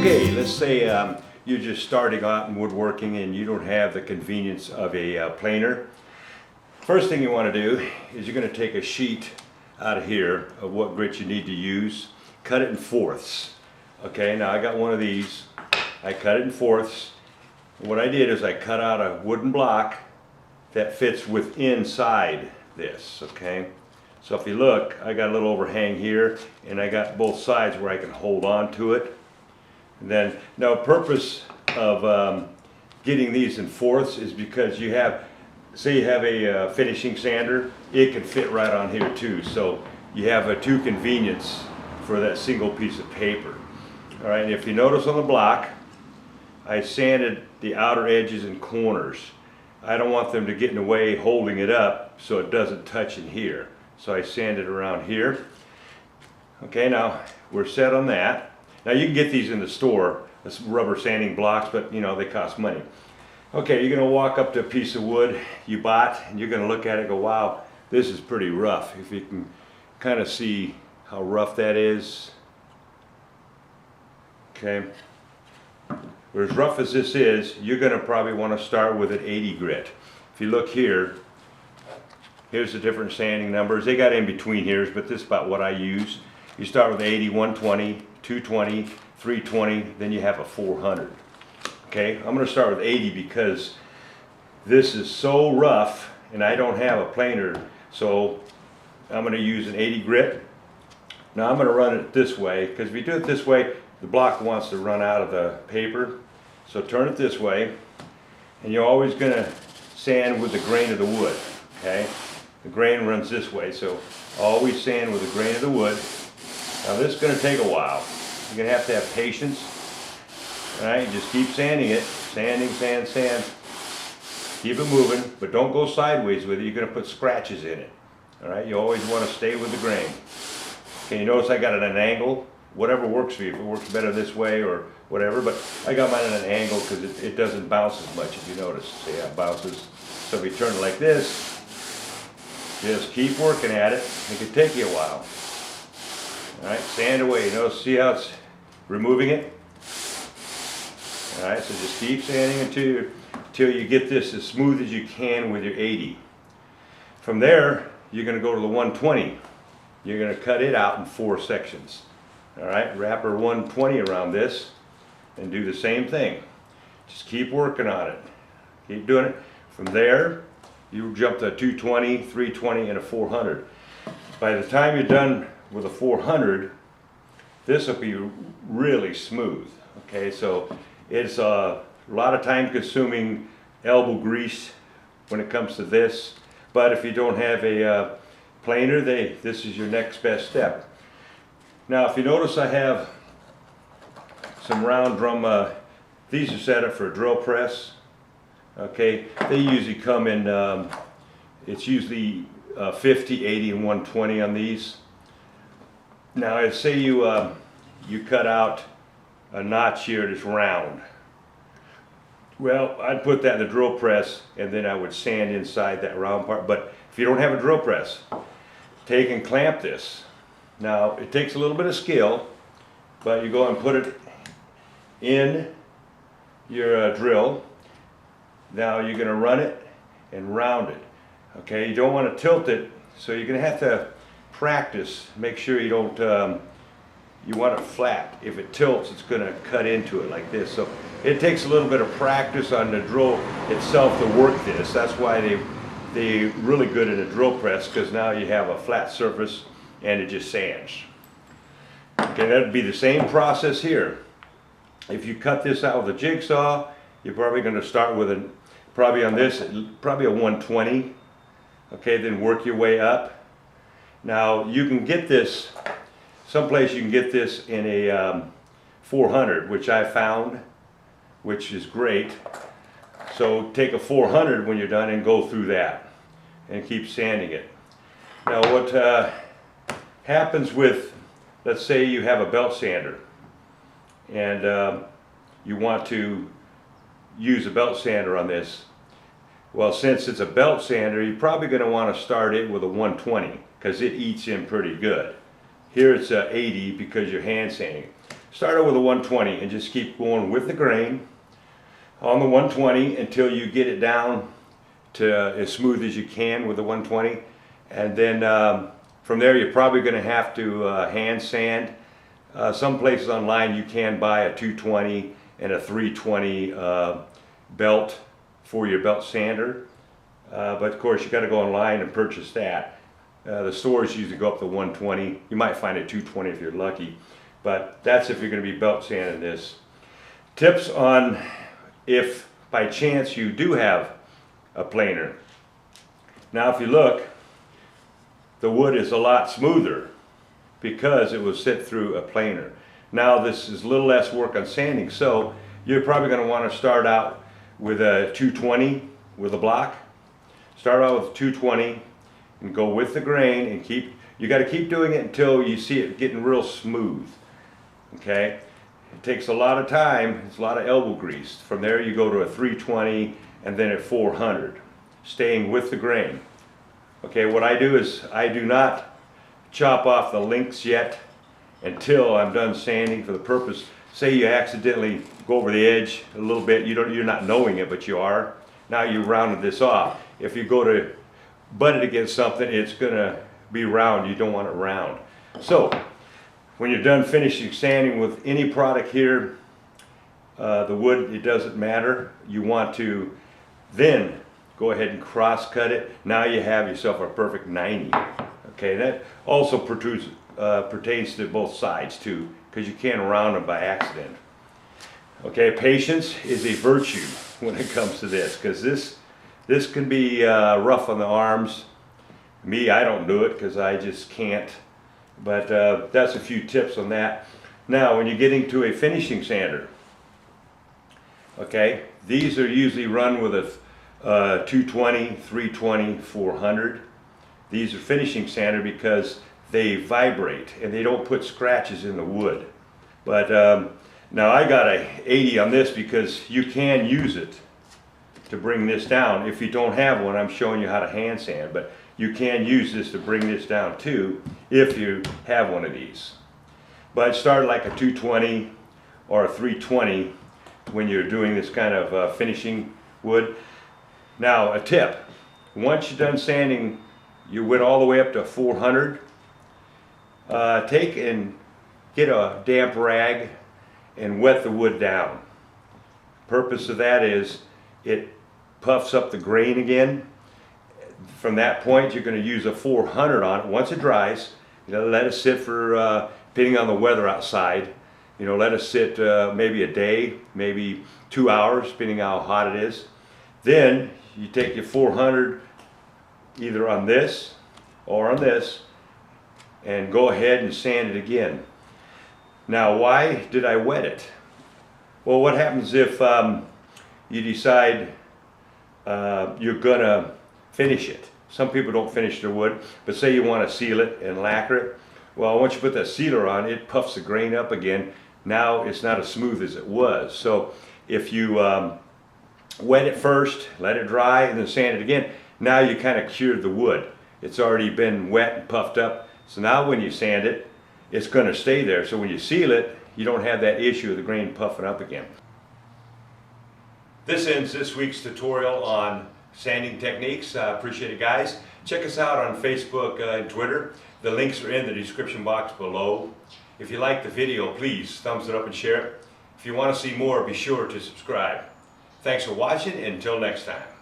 Okay, let's say you're just starting out in woodworking and you don't have the convenience of a planer. First thing you want to do is you're going to take a sheet out of here of what grit you need to use, cut it in fourths. Okay, now I got one of these, I cut it in fourths. What I did is I cut out a wooden block that fits inside this, okay? So if you look, I got a little overhang here and I got both sides where I can hold on to it. And then, now purpose of getting these in fourths is because you have, say you have a finishing sander, it can fit right on here too. So you have a two convenience for that single piece of paper. All right, and if you notice on the block, I sanded the outer edges and corners. I don't want them to get in the way holding it up so it doesn't touch in here. So I sanded around here. Okay, now we're set on that. Now you can get these in the store, that's rubber sanding blocks, but you know, they cost money. Okay, you're gonna walk up to a piece of wood you bought and you're gonna look at it and go, wow, this is pretty rough. If you can kind of see how rough that is. Okay. As rough as this is, you're going to probably want to start with an 80 grit. If you look here, here's the different sanding numbers. They got in between here, but this is about what I use. You start with 80, 120, 220, 320, then you have a 400. Okay, I'm going to start with 80 because this is so rough and I don't have a planer, so I'm going to use an 80 grit. Now I'm going to run it this way because if you do it this way, the block wants to run out of the paper. So turn it this way, and you're always going to sand with the grain of the wood, okay? The grain runs this way, so always sand with the grain of the wood. Now this is going to take a while. You're going to have patience, all right? Just keep sanding it, sanding, sand, sand. Keep it moving, but don't go sideways with it. You're going to put scratches in it, all right? You always want to stay with the grain. Okay, you notice I got it at an angle. Whatever works for you, if it works better this way or whatever, but I got mine at an angle because it doesn't bounce as much, if you notice. See how it bounces? So if you turn it like this, just keep working at it. It can take you a while. All right, sand away. You notice, see how it's removing it? All right, so just keep sanding until you get this as smooth as you can with your 80. From there, you're going to go to the 120. You're going to cut it out in 4 sections. All right, wrap our 120 around this and do the same thing. Just keep working on it. Keep doing it. From there, you jump to a 220, 320, and a 400. By the time you're done with a 400, this will be really smooth. Okay, so it's a lot of time consuming elbow grease when it comes to this. But if you don't have a planer, this is your next best step. Now if you notice I have some round drum, these are set up for a drill press. Okay, they usually come in, it's usually 50, 80, and 120 on these. Now say you cut out a notch here that's round. Well, I'd put that in the drill press and then I would sand inside that round part. But if you don't have a drill press, take and clamp this. Now, it takes a little bit of skill, but you go and put it in your drill. Now you're going to run it and round it. Okay, you don't want to tilt it, so you're going to have to practice. Make sure you don't, you want it flat. If it tilts, it's going to cut into it like this. So it takes a little bit of practice on the drill itself to work this. That's why they're really good in a drill press, because now you have a flat surface and it just sands. Okay, that'd be the same process here. If you cut this out with a jigsaw, you're probably going to start with probably on this, probably a 120. Okay, then work your way up. Now you can get this, someplace you can get this in a 400, which I found, which is great. So take a 400 when you're done and go through that and keep sanding it. Now what happens with, let's say you have a belt sander and you want to use a belt sander on this. Well, since it's a belt sander, you're probably going to want to start it with a 120 because it eats in pretty good. Here it's 80 because you're hand sanding. Start out with a 120 and just keep going with the grain on the 120 until you get it down to as smooth as you can with the 120. And then from there you're probably going to have to hand sand. Some places online you can buy a 220 and a 320 belt for your belt sander. But of course you got to go online and purchase that. The stores usually go up to 120. You might find a 220 if you're lucky. But that's if you're going to be belt sanding this. Tips on if by chance you do have a planer. Now if you look, the wood is a lot smoother because it was set through a planer. Now this is a little less work on sanding, so you're probably going to want to start out with a 220 with a block. Start out with 220 and go with the grain and you got to keep doing it until you see it getting real smooth. Okay, it takes a lot of time, it's a lot of elbow grease. From there you go to a 320 and then at 400, staying with the grain. Okay, what I do is I do not chop off the links yet until I'm done sanding, for the purpose, say you accidentally go over the edge a little bit, you're not knowing it, but you are. Now you rounded this off. If you go to butt it against something, it's going to be round. You don't want it round. So when you're done finishing sanding with any product here, the wood, it doesn't matter. You want to then go ahead and cross cut it. Now you have yourself a perfect 90. Okay, that also pertains to both sides too, because you can't round them by accident. Okay, patience is a virtue when it comes to this, because this can be rough on the arms. Me, I don't do it because I just can't. But that's a few tips on that. Now, when you're getting to a finishing sander, okay, these are usually run with a 220, 320, 400. These are finishing sander because they vibrate and they don't put scratches in the wood. But now I got a 80 on this because you can use it to bring this down. If you don't have one, I'm showing you how to hand sand, but you can use this to bring this down too if you have one of these. But start like a 220 or a 320 when you're doing this kind of finishing wood. Now a tip, once you're done sanding, you went all the way up to 400, take and get a damp rag and wet the wood down. Purpose of that is it puffs up the grain again. From that point you're going to use a 400 on it. Once it dries, you know, let it sit for, depending on the weather outside, you know, let it sit maybe a day, maybe 2 hours, depending on how hot it is. Then you take your 400 either on this or on this and go ahead and sand it again. Now, why did I wet it? Well, what happens if you decide you're gonna finish it? Some people don't finish their wood, but say you want to seal it and lacquer it. Well, once you put that sealer on, it puffs the grain up again. Now it's not as smooth as it was. So if you wet it first, let it dry, and then sand it again, now you kind of cured the wood. It's already been wet and puffed up. So now when you sand it, it's going to stay there. So when you seal it, you don't have that issue of the grain puffing up again. This ends this week's tutorial on sanding techniques. I appreciate it, guys. Check us out on Facebook and Twitter. The links are in the description box below. If you like the video, please thumbs it up and share it. If you want to see more, be sure to subscribe. Thanks for watching. Until next time.